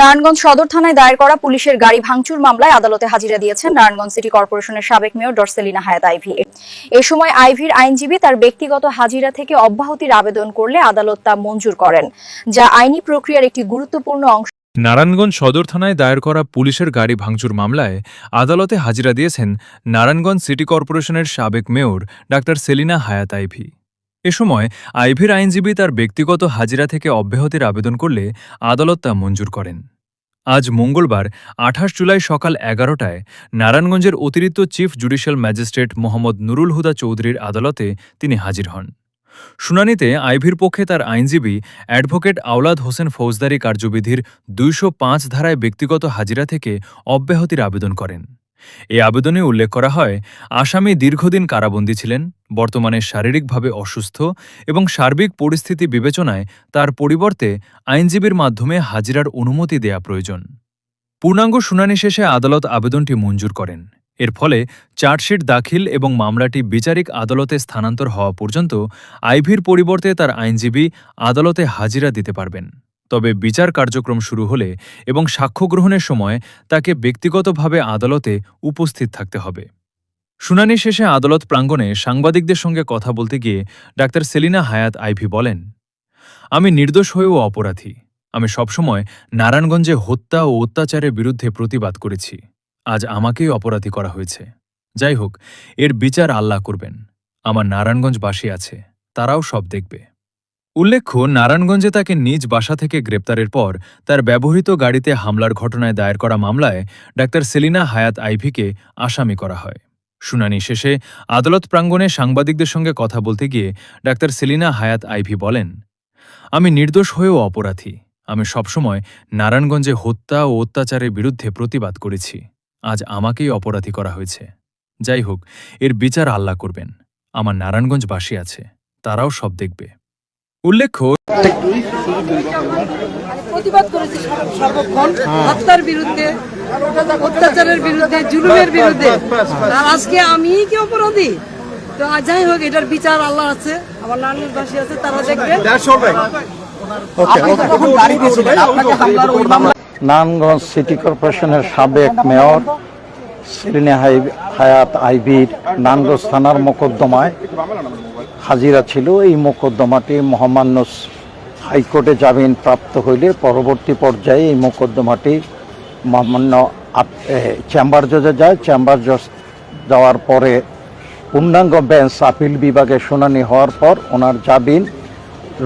নারায়ণগঞ্জ সদর থানায় দায়ের করা পুলিশের গাড়ি ভাঙচুর মামলায় আদালতে হাজিরা দিয়েছেন নারায়ণগঞ্জ সিটি কর্পোরেশনের সাবেক মেয়র সেলিনা হায়াৎ আইভী। এ সময় আইভীর আইনজীবী তার ব্যক্তিগত হাজিরা থেকে অব্যাহতির আবেদন করলে আদালত তা মঞ্জুর করেন, যা আইনি প্রক্রিয়ার একটি গুরুত্বপূর্ণ অংশ। নারায়ণগঞ্জ সদর থানায় দায়ের করা পুলিশের গাড়ি ভাঙচুর মামলায় আদালতে হাজিরা দিয়েছেন নারায়ণগঞ্জ সিটি কর্পোরেশনের সাবেক মেয়র সেলিনা হায়াৎ আইভী। এ সময় আইভীর আইনজীবী তার ব্যক্তিগত হাজিরা থেকে অব্যাহতির আবেদন করলে আদালত তা মঞ্জুর করেন। আজ মঙ্গলবার ২৮ জুলাই সকাল ১১টায় নারায়ণগঞ্জের অতিরিক্ত chief judicial magistrate Mohammad Nurul Huda চৌধুরীর আদালতে তিনি হাজির হন। শুনানিতে আইভীর পক্ষে তার আইনজীবী অ্যাডভোকেট আওলাদ হোসেন ফৌজদারি কার্যবিধির ২০৫ ধারায় ব্যক্তিগত হাজিরা থেকে অব্যাহতির আবেদন করেন। এই আবেদনে উল্লেখ করা হয়, আসামি দীর্ঘদিন কারাবন্দী ছিলেন, বর্তমানে শারীরিকভাবে অসুস্থ এবং সার্বিক পরিস্থিতি বিবেচনায় তার পরিবর্তে আইনজীবীর মাধ্যমে হাজিরার অনুমতি দেয়া প্রয়োজন। পূর্ণাঙ্গ শুনানি শেষে আদালত আবেদনটি মঞ্জুর করেন। এর ফলে চার্জশিট দাখিল এবং মামলাটি বিচারিক আদালতে স্থানান্তর হওয়া পর্যন্ত আইভীর পরিবর্তে তার আইনজীবী আদালতে হাজিরা দিতে পারবেন। তবে বিচার কার্যক্রম শুরু হলে এবং সাক্ষ্য গ্রহণের সময় তাকে ব্যক্তিগতভাবে আদালতে উপস্থিত থাকতে হবে। শুনানি শেষে আদালত প্রাঙ্গণে সাংবাদিকদের সঙ্গে কথা বলতে গিয়ে সেলিনা হায়াৎ আইভী বলেন, আমি নির্দোষ হয়েও অপরাধী। আমি সবসময় নারায়ণগঞ্জে হত্যা ও অত্যাচারের বিরুদ্ধে প্রতিবাদ করেছি। আজ আমাকেই অপরাধী করা হয়েছে। যাই হোক, এর বিচার আল্লাহ করবেন। আমার নারায়ণগঞ্জবাসী আছে, তারাও সব দেখবে। উল্লেখ্য, নারায়ণগঞ্জে তাকে নিজ বাসা থেকে গ্রেপ্তারের পর তার ব্যবহৃত গাড়িতে হামলার ঘটনায় দায়ের করা মামলায় সেলিনা হায়াৎ আইভীকে আসামি করা হয়। শুনানি শেষে আদালত প্রাঙ্গণে সাংবাদিকদের সঙ্গে কথা বলতে গিয়ে সেলিনা হায়াৎ আইভী বলেন, আমি নির্দোষ হয়েও অপরাধী। আমি সবসময় নারায়ণগঞ্জে হত্যা ও অত্যাচারের বিরুদ্ধে প্রতিবাদ করেছি। আজ আমাকেই অপরাধী করা হয়েছে। যাই হোক, এর বিচার আল্লাহ করবেন। আমার নারায়ণগঞ্জবাসী আছে, তারাও সব দেখবে। উল্লেখ্য, প্রতিবাদ করেছি সর্বক্ষণ হত্যার বিরুদ্ধে, অত্যাচারের বিরুদ্ধে, জুলুমের বিরুদ্ধে। আর আজকে আমি কি অপরাধী? তো যাই হোক, এটার বিচার আল্লাহ আছে, আমার নারায়ণগঞ্জবাসী আছে, তারা দেখবে। নারায়ণগঞ্জ সিটি কর্পোরেশনের সাবেক মেয়র সেলিনা হায়াৎ আইভীর নারায়ণগঞ্জ থানার মোকদ্দমায় হাজিরা ছিল। এই মোকদ্দমাটি মহামান্য হাইকোর্টে জামিন প্রাপ্ত হইলে পরবর্তী পর্যায়ে এই মোকদ্দমাটি মহামান্য চেম্বার জজে যায়। চেম্বার জজ যাওয়ার পরে পূর্ণাঙ্গ বেঞ্চ আপিল বিভাগে শুনানি হওয়ার পর ওনার জামিন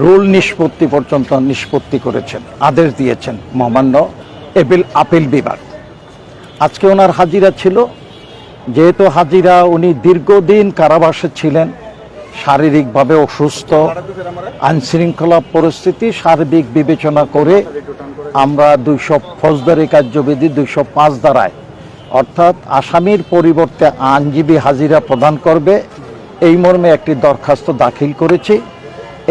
রুল নিষ্পত্তি পর্যন্ত নিষ্পত্তি করেছেন, আদেশ দিয়েছেন মহামান্য আপিল বিভাগ। আজকে ওনার হাজিরা ছিল। যেহেতু হাজিরা, উনি দীর্ঘদিন কারাবাসে ছিলেন, শারীরিকভাবে অসুস্থ, আইনশৃঙ্খলা পরিস্থিতি সার্বিক বিবেচনা করে আমরা ফৌজদারি কার্যবিধি ২০৫ ধারায় অর্থাৎ আসামির পরিবর্তে আইনজীবী হাজিরা প্রদান করবে এই মর্মে একটি দরখাস্ত দাখিল করেছি।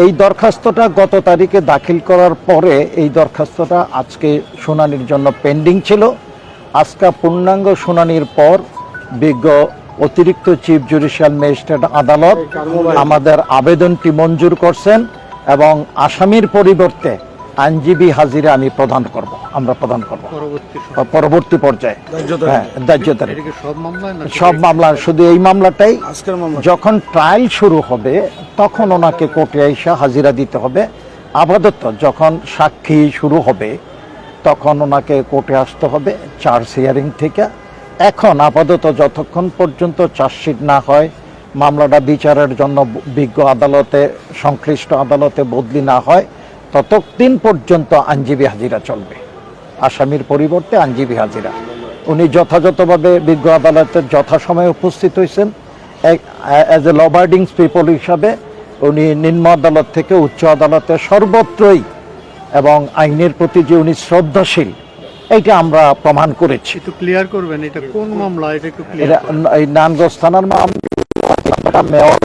এই দরখাস্তটা গত তারিখে দাখিল করার পরে এই দরখাস্তটা আজকে শুনানির জন্য পেন্ডিং ছিল। আজকে পূর্ণাঙ্গ শুনানির পর বিজ্ঞ অতিরিক্ত চিফ জুডিশিয়াল ম্যাজিস্ট্রেট আদালত আমাদের আবেদনটি মঞ্জুর করছেন এবং আসামির পরিবর্তে আইনজীবী হাজিরা আমরা প্রদান করব পরবর্তী পর্যায়ে। হ্যাঁ, সব মামলা, শুধু এই মামলাটাই যখন ট্রায়াল শুরু হবে তখন ওনাকে কোর্টে এসে হাজিরা দিতে হবে। আপাতত যখন সাক্ষী শুরু হবে তখন ওনাকে কোর্টে আসতে হবে চার্জ হিয়ারিং থেকে। এখন আপাতত যতক্ষণ পর্যন্ত চার্জশিট না হয়, মামলাটা বিচারের জন্য বিজ্ঞ আদালতে, সংশ্লিষ্ট আদালতে বদলি না হয়, ততদিন পর্যন্ত আইনজীবী হাজিরা চলবে। আসামির পরিবর্তে আইনজীবী হাজিরা। উনি যথাযথভাবে বিজ্ঞ আদালতের যথাসময়ে উপস্থিত হয়েছেন। As a law abiding people হিসাবে উনি নিম্ন আদালত থেকে উচ্চ আদালতে সর্বত্রই এবং আইনের প্রতি যে উনি শ্রদ্ধাশীল, এইটা আমরা প্রমাণ করেছি। একটু ক্লিয়ার করবেন, এটা কোন মামলা? এটা একটু ক্লিয়ার। এই নারায়ণগঞ্জ থানার মামলা। মেয়র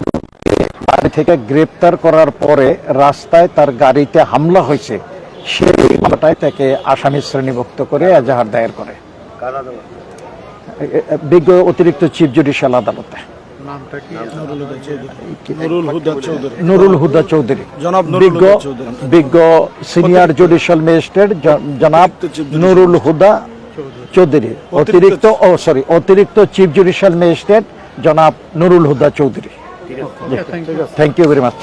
বাড়ি থেকে গ্রেপ্তার করার পরে রাস্তায় তার গাড়িতে হামলা হয়েছে, সেই মামলাটায় তাকে আসামি শ্রেণীভুক্ত করে এজাহার দায়ের করে বিজ্ঞ অতিরিক্ত চিফ জুডিশিয়াল আদালতে। নামটা কি? নুরুল হুদা চৌধুরী, জনাব নুরুল হুদা চৌধুরী। বিজ্ঞ সিনিয়র জুডিশিয়াল ম্যাজিস্ট্রেট জনাব নুরুল হুদা চৌধুরী, অতিরিক্ত চিফ জুডিশিয়াল ম্যাজিস্ট্রেট জনাব Nurul Huda Chowdhury. Thank you very much.